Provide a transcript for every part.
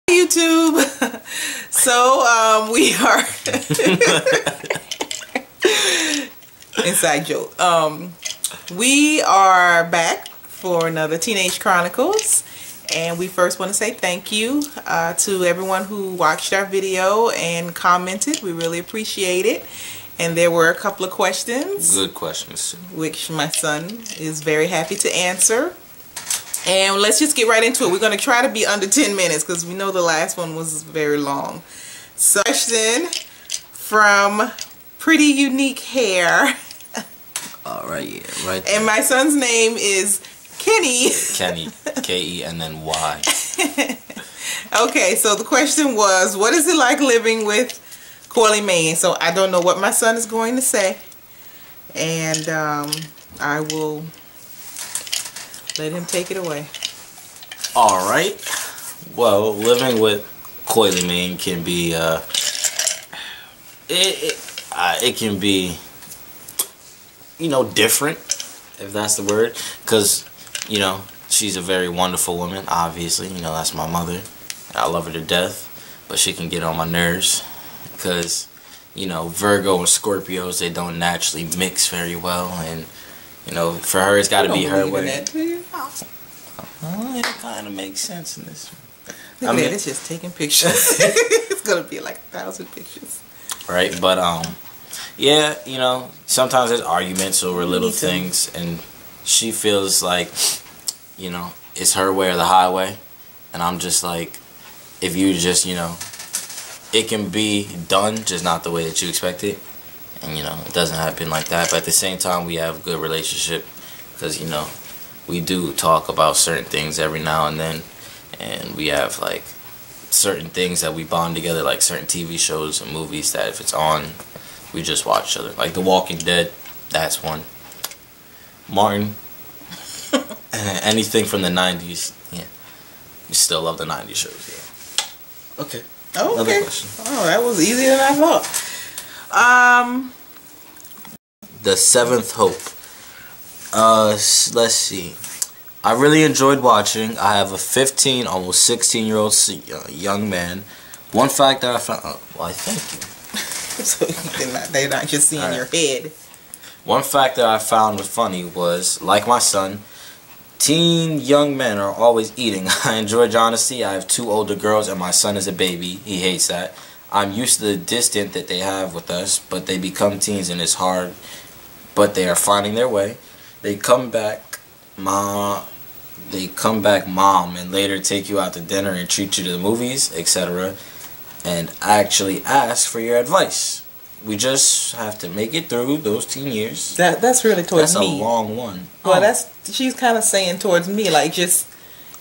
YouTube. So we are inside joke. We are back for another Teenage Chronicles, and we first want to say thank you to everyone who watched our video and commented. We really appreciate it. And there were a couple of questions. Good questions. Which my son is very happy to answer. And let's just get right into it. We're going to try to be under 10 minutes because we know the last one was very long. So, question from Pretty Unique Hair. Alright, yeah, right there. And my son's name is Kenny. Kenny, K-E and then Y. Okay, so the question was, what is it like living with Coily Maine? So I don't know what my son is going to say. And I will let him take it away. Alright. Well, living with Coily Maine can be, it can be, you know, different, if that's the word. Because, you know, she's a very wonderful woman, obviously. You know, that's my mother. I love her to death. But she can get on my nerves. Because, you know, Virgo and Scorpios, they don't naturally mix very well. And, you know, for her, it's got to be her way. It kind of makes sense in this one. I mean, it's just taking pictures. It's going to be like 1,000 pictures. Right, but, yeah, you know, sometimes there's arguments over little things. And she feels like, you know, it's her way or the highway. And I'm just like, if you just, you know, it can be done, just not the way that you expect it. And, you know, it doesn't happen like that. But at the same time, we have a good relationship. Because, you know, we do talk about certain things every now and then. And we have, like, certain things that we bond together. Like certain TV shows and movies that if it's on, we just watch each other. Like The Walking Dead, that's one. Martin. Anything from the 90s. Yeah. We still love the 90s shows, yeah. Okay. Oh, okay. Another question. Oh, that was easier than I thought. The Seventh Hope. Let's see. I really enjoyed watching. I have a 15, almost 16-year-old young man. One fact that I found... well, I thank you. So they're not just seeing your head. One fact that I found was funny was, like my son, teen young men are always eating. I enjoy honesty. I have 2 older girls and my son is a baby. He hates that. I'm used to the distance that they have with us, but they become teens and it's hard. But they are finding their way. They come back, mom, and later take you out to dinner and treat you to the movies, etc. And actually ask for your advice. We just have to make it through those teen years. That's really towards me. That's a long one. Well, she's kind of saying towards me, like just.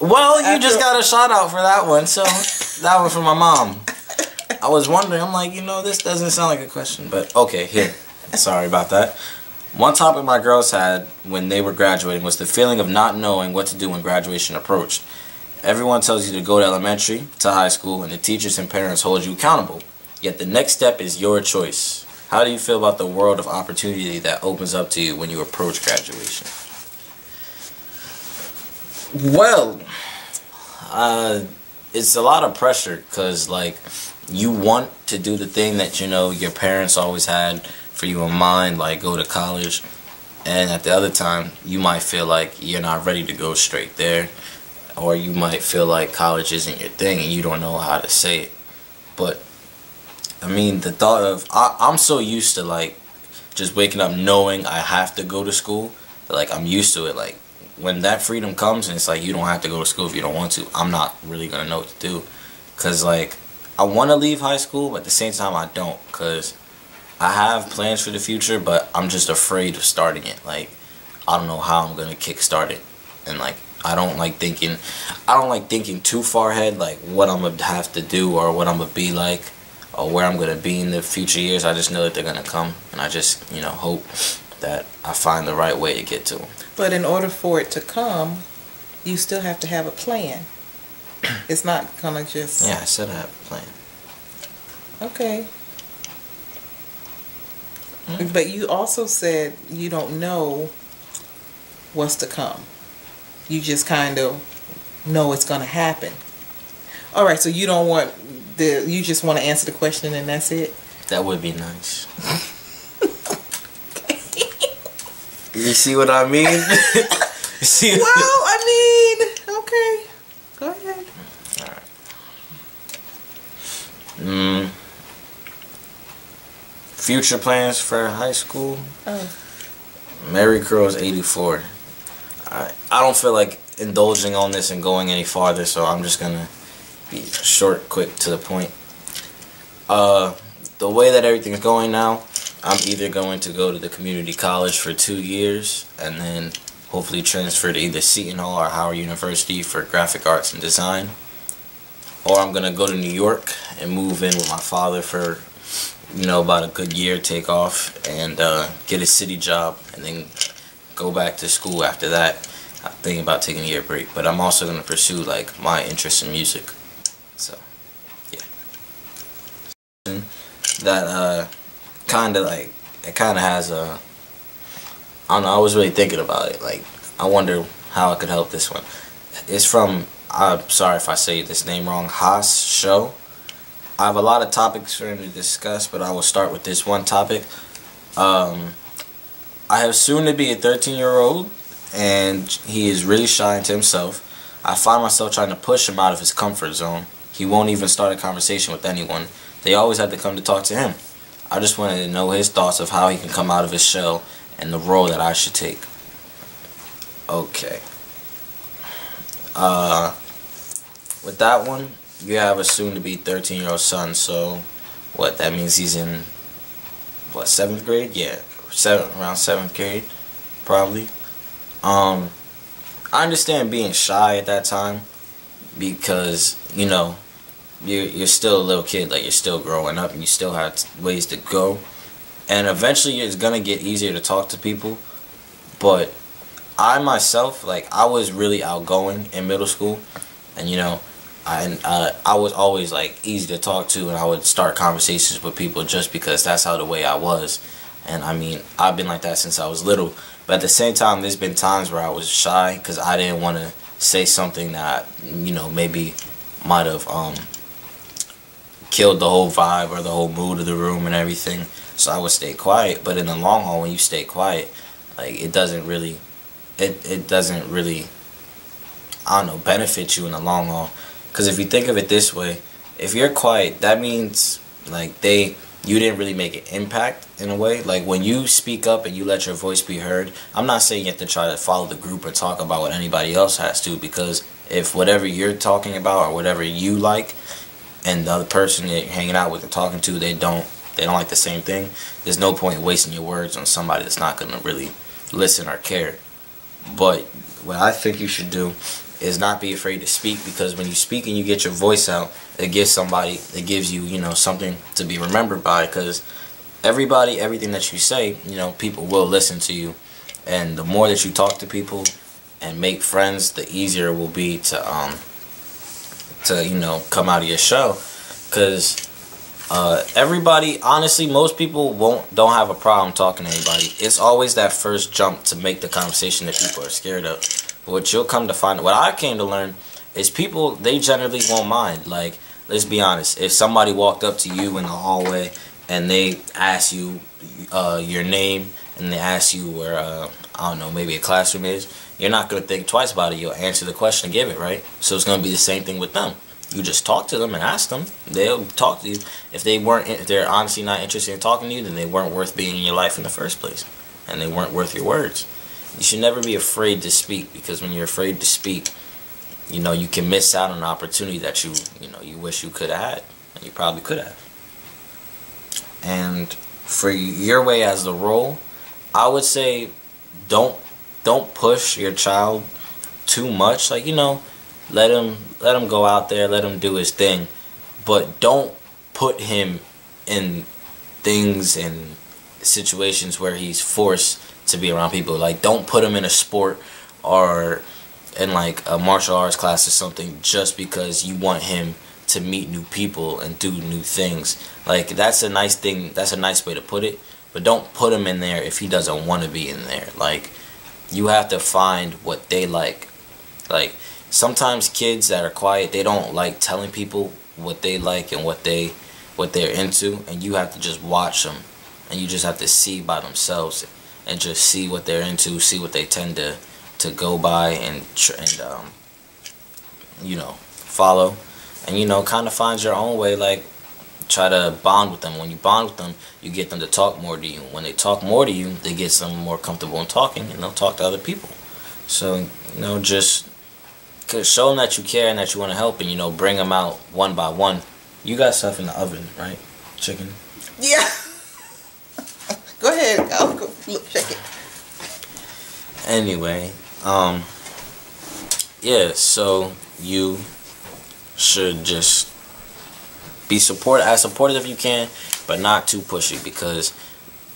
Well, you just got a shout out for that one, so that one from my mom. I was wondering, I'm like, you know, this doesn't sound like a question, but okay, here. Sorry about that. One topic my girls had when they were graduating was the feeling of not knowing what to do when graduation approached. Everyone tells you to go to elementary, to high school, and the teachers and parents hold you accountable. Yet the next step is your choice. How do you feel about the world of opportunity that opens up to you when you approach graduation? Well, it's a lot of pressure because, like, you want to do the thing that, you know, your parents always had for you in mind, like go to college. And at the other time, you might feel like you're not ready to go straight there. Or you might feel like college isn't your thing and you don't know how to say it. But, I mean, the thought of, I'm so used to, like, just waking up knowing I have to go to school. Like, I'm used to it. Like, when that freedom comes and it's like you don't have to go to school if you don't want to, I'm not really going to know what to do. Because, like, I want to leave high school, but at the same time I don't. Because I have plans for the future, but I'm just afraid of starting it. Like, I don't know how I'm going to kickstart it. And, like, I don't like thinking too far ahead, like what I'm going to have to do or what I'm going to be like or where I'm going to be in the future years. I just know that they're going to come, and I just, you know, hope that I find the right way to get to them. But in order for it to come, you still have to have a plan. It's not going to just... Yeah, I said I have a plan. Okay. But you also said you don't know what's to come. You just kind of know it's going to happen. All right, so you don't want you just want to answer the question and that's it? That would be nice. You see what I mean? You see? Well, I mean, okay. Go ahead. Alright. Future plans for high school? Oh. Mary Curl's 84. I don't feel like indulging on this and going any farther, so I'm just gonna be short, quick, to the point. The way that everything's going now, I'm either going to go to the community college for 2 years and then hopefully transfer to either Seton Hall or Howard University for graphic arts and design, or I'm gonna go to New York and move in with my father for, you know, about a good year, take off and get a city job and then go back to school after that. I'm thinking about taking a year break, but I'm also gonna pursue like my interest in music. So yeah, that kind of like, it kind of has a, I don't know, I was really thinking about it, like I wonder how I could help this one. It's from, I'm sorry if I say this name wrong, Haas Show. I have a lot of topics for him to discuss, but I will start with this one topic. I have soon to be a 13-year-old, and he is really shy to himself. I find myself trying to push him out of his comfort zone. He won't even start a conversation with anyone. They always have to come to talk to him. I just wanted to know his thoughts of how he can come out of his shell and the role that I should take. Okay. With that one, you have a soon-to-be 13-year-old son, so what, that means he's in, what, 7th grade? Yeah, around 7th grade, probably. I understand being shy at that time because, you know, you're still a little kid, like you're still growing up and you still have ways to go. And eventually it's going to get easier to talk to people. But I myself, like, I was really outgoing in middle school. And, you know, I was always, like, easy to talk to. And I would start conversations with people just because that's how the way I was. And, I mean, I've been like that since I was little. But at the same time, there's been times where I was shy because I didn't want to say something that, you know, maybe might have killed the whole vibe or the whole mood of the room and everything. So I would stay quiet. But in the long haul, when you stay quiet, like, it doesn't really, I don't know, benefit you in the long haul. Because if you think of it this way, if you're quiet, that means, like, you didn't really make an impact in a way. Like, when you speak up and you let your voice be heard, I'm not saying you have to try to follow the group or talk about what anybody else has to, because if whatever you're talking about or whatever you like and the other person that you're hanging out with and talking to, they don't like the same thing, there's no point in wasting your words on somebody that's not going to really listen or care. But what I think you should do is not be afraid to speak, because when you speak and you get your voice out, it gives you, you know, something to be remembered by, because everything that you say, you know, people will listen to you. And the more that you talk to people and make friends, the easier it will be to you know, come out of your shell. Because everybody, honestly, most people don't have a problem talking to anybody. It's always that first jump to make the conversation that people are scared of. But what you'll come to find, what I came to learn, is people, they generally won't mind. Like, let's be honest, if somebody walked up to you in the hallway and they ask you your name and they ask you where, I don't know, maybe a classroom is, you're not going to think twice about it. You'll answer the question and give it, right? So it's going to be the same thing with them. You just talk to them and ask them. They'll talk to you. If they're honestly not interested in talking to you, then they weren't worth being in your life in the first place. And they weren't worth your words. You should never be afraid to speak, because when you're afraid to speak, you know, you can miss out on an opportunity that you wish you could have had, and you probably could have. And for your way as the role, I would say don't push your child too much. Like, you know, let him go out there, let him do his thing, but don't put him in things and situations where he's forced to be around people. Like, don't put him in a sport or in like a martial arts class or something just because you want him to meet new people and do new things. Like, that's a nice thing, that's a nice way to put it, but don't put him in there if he doesn't want to be in there. Like, you have to find what they like. Like, sometimes kids that are quiet, they don't like telling people what they like and what they're into, and you have to just watch them, and you just have to see by themselves and just see what they're into, see what they tend to go by and you know, follow, and you know, kind of find your own way. Like, try to bond with them. When you bond with them, you get them to talk more to you. When they talk more to you, they get some more comfortable in talking, and they'll talk to other people. So, you know, just show them that you care and that you want to help, and, you know, bring them out one by one. You got stuff in the oven, right? Chicken? Yeah. Go ahead. I'll go look, check it. Anyway, yeah, so you should just be as supportive if you can, but not too pushy, because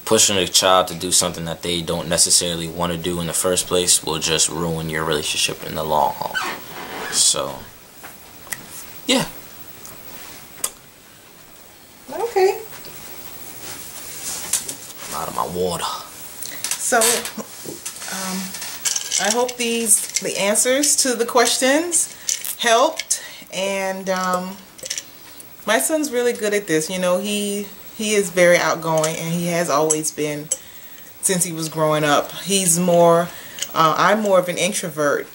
pushing a child to do something that they don't necessarily want to do in the first place will just ruin your relationship in the long haul. So, yeah. Okay. Out of my water. So, I hope the answers to the questions helped, and my son's really good at this. You know, he is very outgoing, and he has always been since he was growing up. He's more, I'm more of an introvert.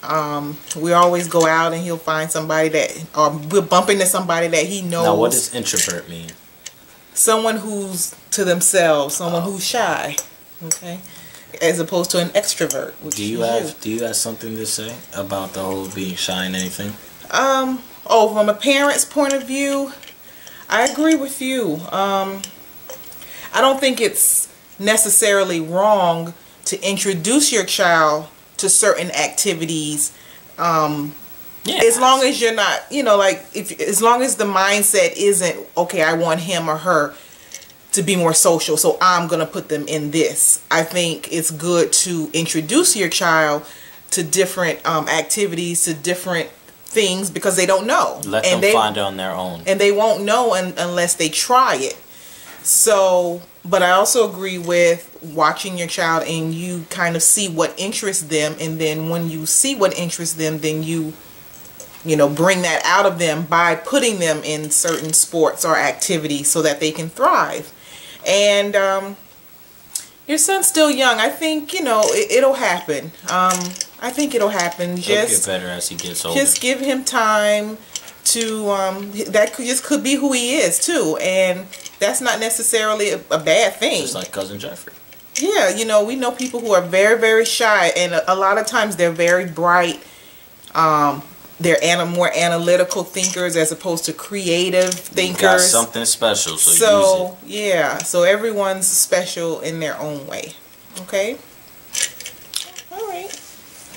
We always go out and he'll find somebody that, or we'll bump into somebody that he knows. Now, what does introvert mean? Someone who's to themselves, someone who's shy, okay, as opposed to an extrovert. Which Do you have something to say about the whole being shy and anything? Oh, from a parent's point of view, I agree with you. I don't think it's necessarily wrong to introduce your child to certain activities. Yeah. As long as you're not, you know, like, as long as the mindset isn't, okay, I want him or her to be more social, so I'm going to put them in this. I think it's good to introduce your child to different activities, to different things, because they don't know. Let them find it on their own. And they won't know unless they try it. So, but I also agree with watching your child, and you kind of see what interests them, and then when you see what interests them, then you know, bring that out of them by putting them in certain sports or activities so that they can thrive. And your son's still young. I think, you know, it'll happen. I think it'll happen. He'll get better as he gets older. Just give him time to, that could be who he is too. And that's not necessarily a bad thing. Just like Cousin Jeffrey. Yeah, you know, we know people who are very, very shy, and a lot of times they're very bright. They're more analytical thinkers as opposed to creative thinkers. You got something special, so use it. Yeah, so everyone's special in their own way. Okay? Alright.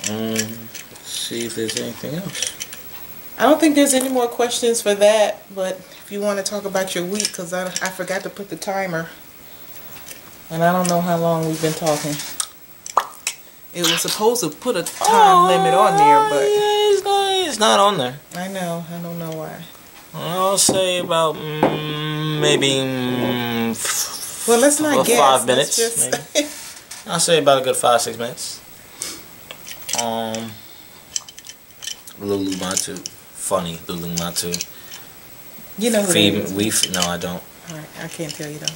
Let's see if there's anything else. I don't think there's any more questions for that, but if you want to talk about your week, because I forgot to put the timer. And I don't know how long we've been talking. It was supposed to put a time limit on there, but... Yeah, it's not on there. I know. I don't know why. I'll say about maybe... well, let's not guess. 5 minutes, maybe. I'll say about a good 5-6 minutes. Lulu Matu. Funny, Lulu Matu. You know who that is? No, I don't. Alright, I can't tell you though.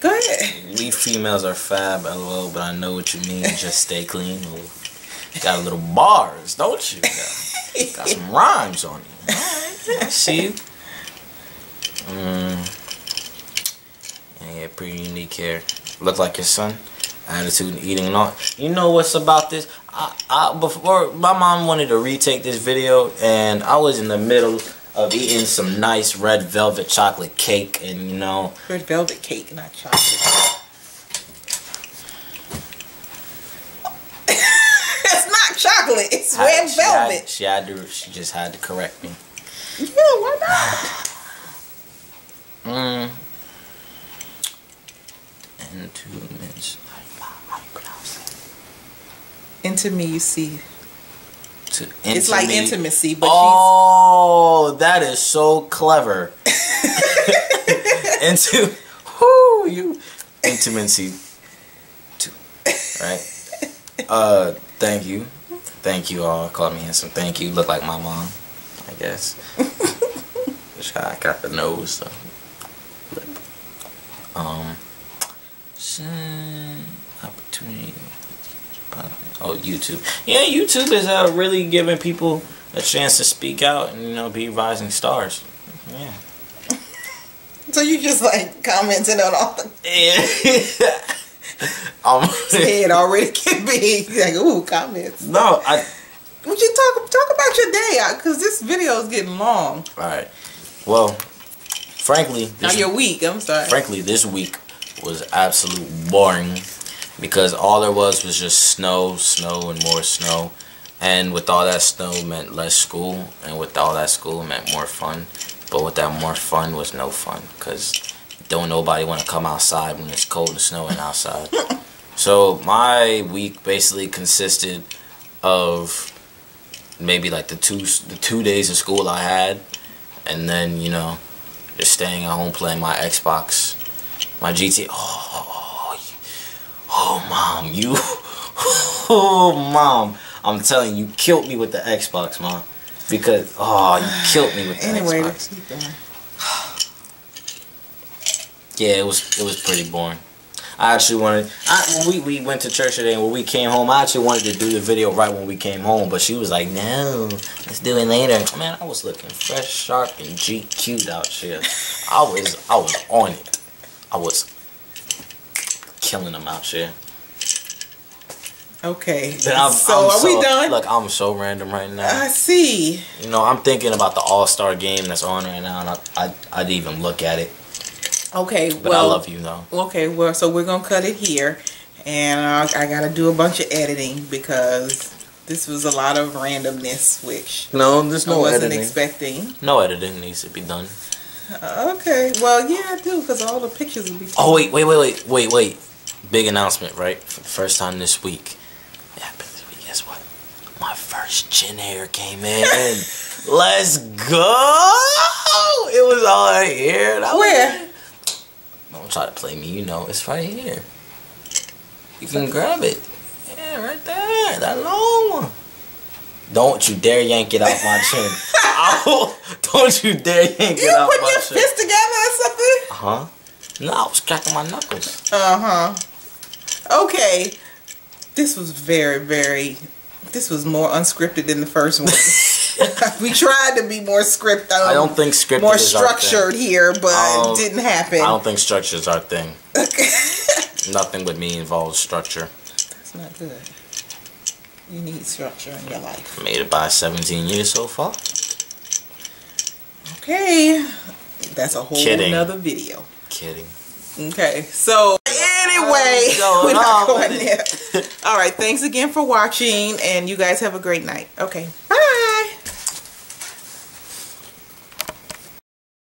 Go ahead. We females are fab, lol, but I know what you mean. Just stay clean. Got a little bars, don't you? Got some rhymes on you. Alright, I see you. Yeah, pretty unique hair. Look like your son. Attitude and eating and all. You know what's about this? Before my mom wanted to retake this video, and I was in the middle of eating some nice red velvet chocolate cake, and you know, red velvet cake, not chocolate. It's not chocolate. It's red velvet. She just had to correct me. Yeah, why not? Intimacy. How you pronounce that? Intimacy. It's like intimacy, but that is so clever. Intimacy. Right. Thank you. Thank you all. Called me handsome. Thank you. Look like my mom, I guess. I got the nose. So. Opportunity. Oh, YouTube. Yeah, YouTube is really giving people a chance to speak out and, you know, be rising stars. Yeah. So you just like commenting on all the head already get big. Like, ooh, comments. No, Would you talk about your day out? Because this video is getting long. Alright. Well, frankly, your week, I'm sorry. Frankly, this week was absolute boring because all there was just snow, and more snow. And with all that snow meant less school, and with all that school meant more fun. But with that more fun was no fun because don't nobody want to come outside when it's cold and snowing outside. So my week basically consisted of maybe like the two days of school I had, and then, you know, just staying at home playing my Xbox, my GTA. Oh, mom, you. Oh, mom, I'm telling you, you killed me with the Xbox, mom. Because you killed me with the Xbox. Yeah, it was pretty boring. I actually wanted. When we went to church today and when we came home, I actually wanted to do the video right when we came home, but she was like, "No, let's do it later." Man, I was looking fresh, sharp, and GQ'd out here. I was on it. I was killing them out here. Okay. So are we done? Look, I'm so random right now. I see. You know, I'm thinking about the All-Star game that's on right now, and I'd even look at it. Okay, but I love you though. Okay, well, so we're gonna cut it here, and I gotta do a bunch of editing because this was a lot of randomness, which there's no I wasn't editing. expecting. No editing needs to be done. Okay, well, yeah, I do because all the pictures will be. Oh wait! Big announcement, right? For the first time this week. It happened this week. Guess what? My first chin hair came in. Let's go! It was all right here. Where? Don't try to play me, you know, it's right here. You can grab it. Yeah, right there. That long one. Don't you dare yank it off my chin. Don't you dare yank it off my chin. You put your fist together or something? Uh-huh. No, I was cracking my knuckles. Uh-huh. Okay. This was this was more unscripted than the first one. We tried to be more scripted. I don't think scripted more is structured here, but it didn't happen. I don't think structure is our thing. Nothing with me involves structure. That's not good. You need structure in your life. Made it by 17 years so far. Okay. That's a whole nother video. Kidding. Okay, so anyway, we're not going there. All right, thanks again for watching, and you guys have a great night. Okay, bye.